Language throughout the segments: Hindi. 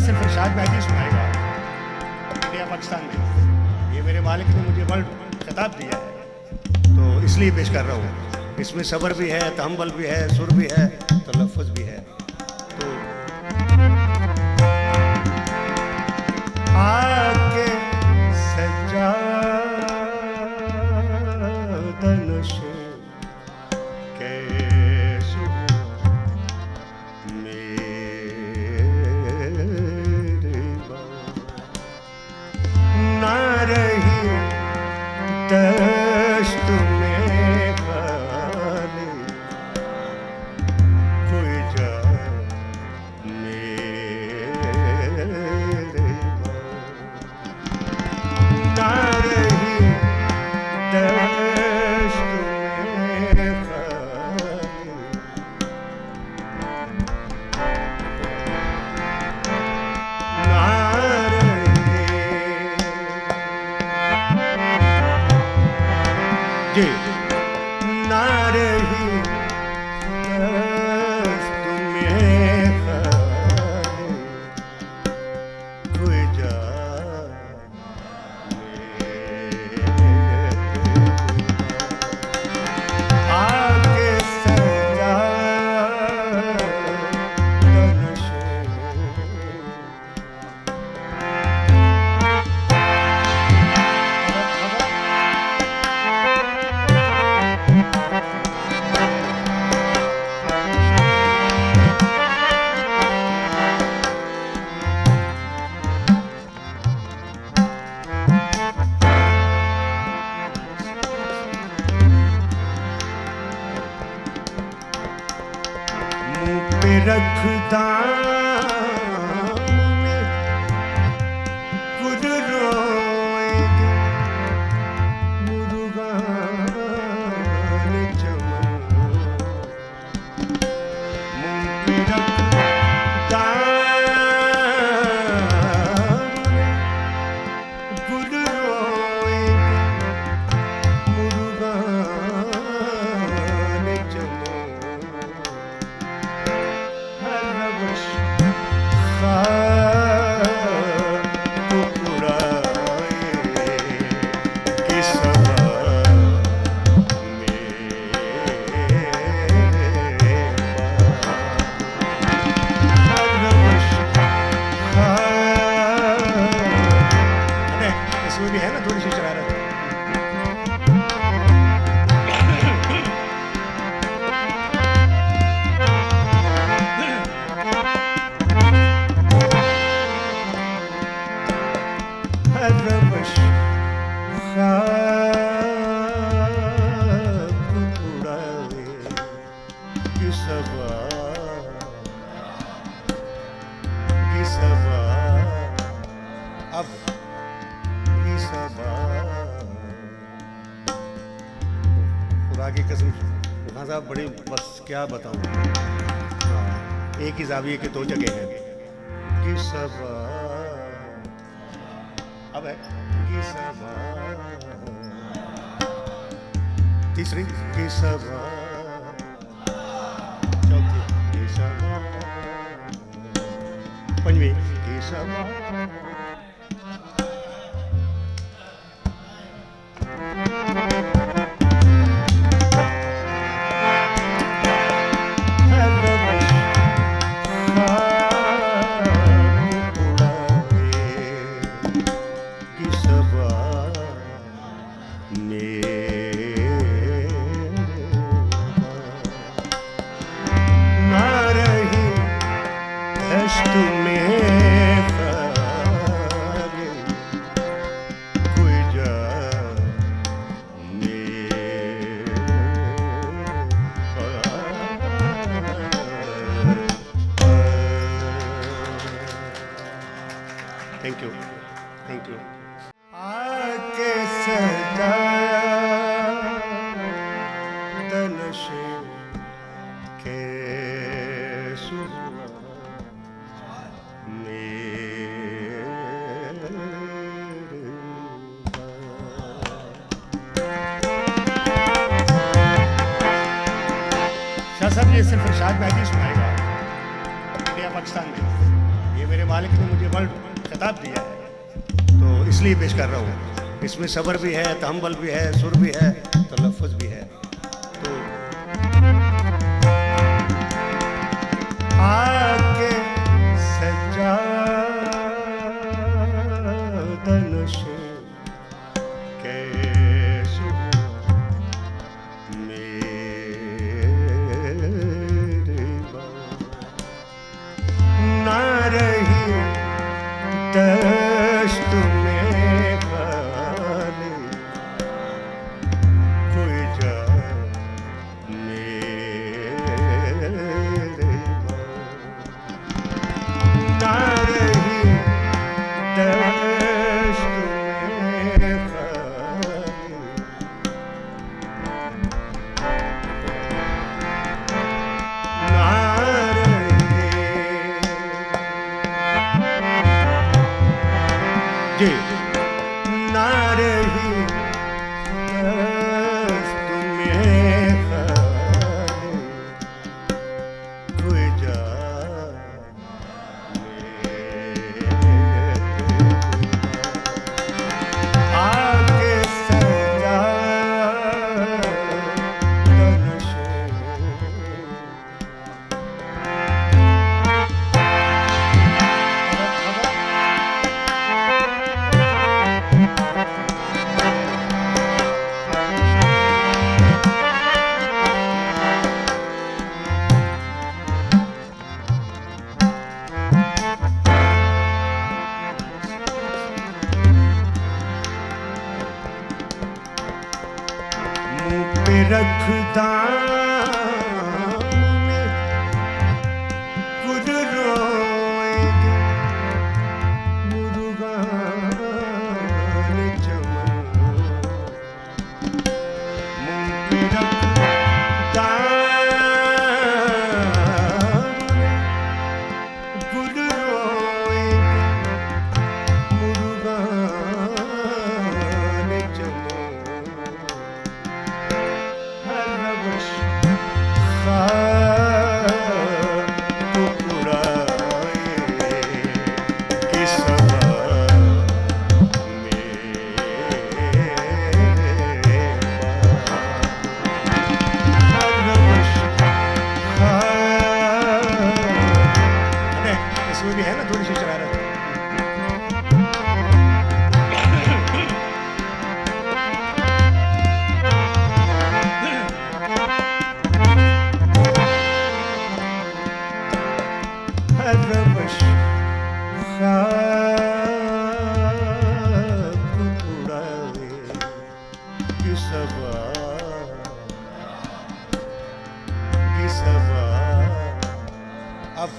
सिर्फ इरशाद मेहदी सुनाएगा इंडिया पाकिस्तान में। ये मेरे मालिक ने मुझे वर्ल्ड खिताब दिया है तो इसलिए पेश कर रहा हूँ। इसमें सब्र भी है, तहम्मुल भी है, सुर भी है, तलफ़्फ़ुज़ भी है। तो आके रखदा खुद रोएगी मुर्गा चमन मुँह पे रखदा खुद रोएगी मुर्गा खुदा की कसम खान साहब बड़ी बस क्या बताऊं। एक ही ज़ाविये के दो जगह है कि सब अब है कि सब तीसरी कि सब चौथी कि सब पंजवी कि सब थैंक यू। आके सजाया तनशे के सुहा शाह साहब ये सिर्फ इरशाद मेहदी सुनाएगा इंडिया पाकिस्तान में। ये मेरे मेरे मालिक ने मुझे वर्ल्ड खिताब दिया है तो इसलिए पेश कर रहा हूँ। इसमें सब्र भी है, तहम्मुल भी है, सुर भी है, तलफ़्फ़ुज़ भी है। तो आके सज्जाद नशे कैसे मेरे ना रही दश्त में खाली कोई जा मेरे ना रही दश्त में खाली ना जी ना रही दस्त में खाली कोई जा आके सजा नशे पे रखदा खुद रोएगी मुर्गान चमन मुँह पे रखदा खुद रोएगी मुर्गान चमन इसमें भी है ना थोड़ी सी शरारत। अब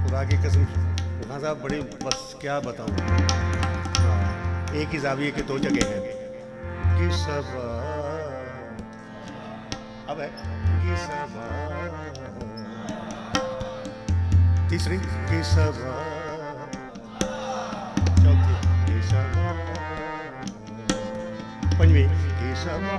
खुदा की कसम खान साहब बड़ी बस क्या बताऊं। हाँ, एक ही जाविये के दो जगह है कि सबा अब है कि सबा तीसरी कि सबा चौथी कि सबा पंचवी कि सबा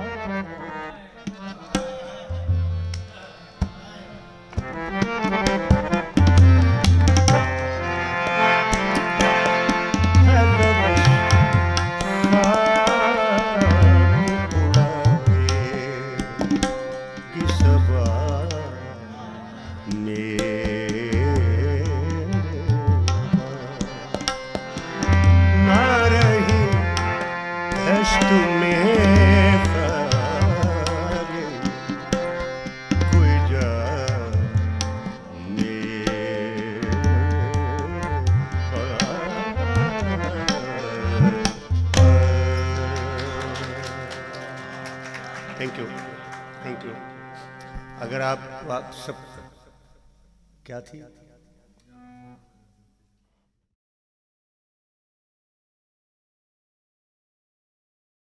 थैंक यू। अगर आप सब क्या थी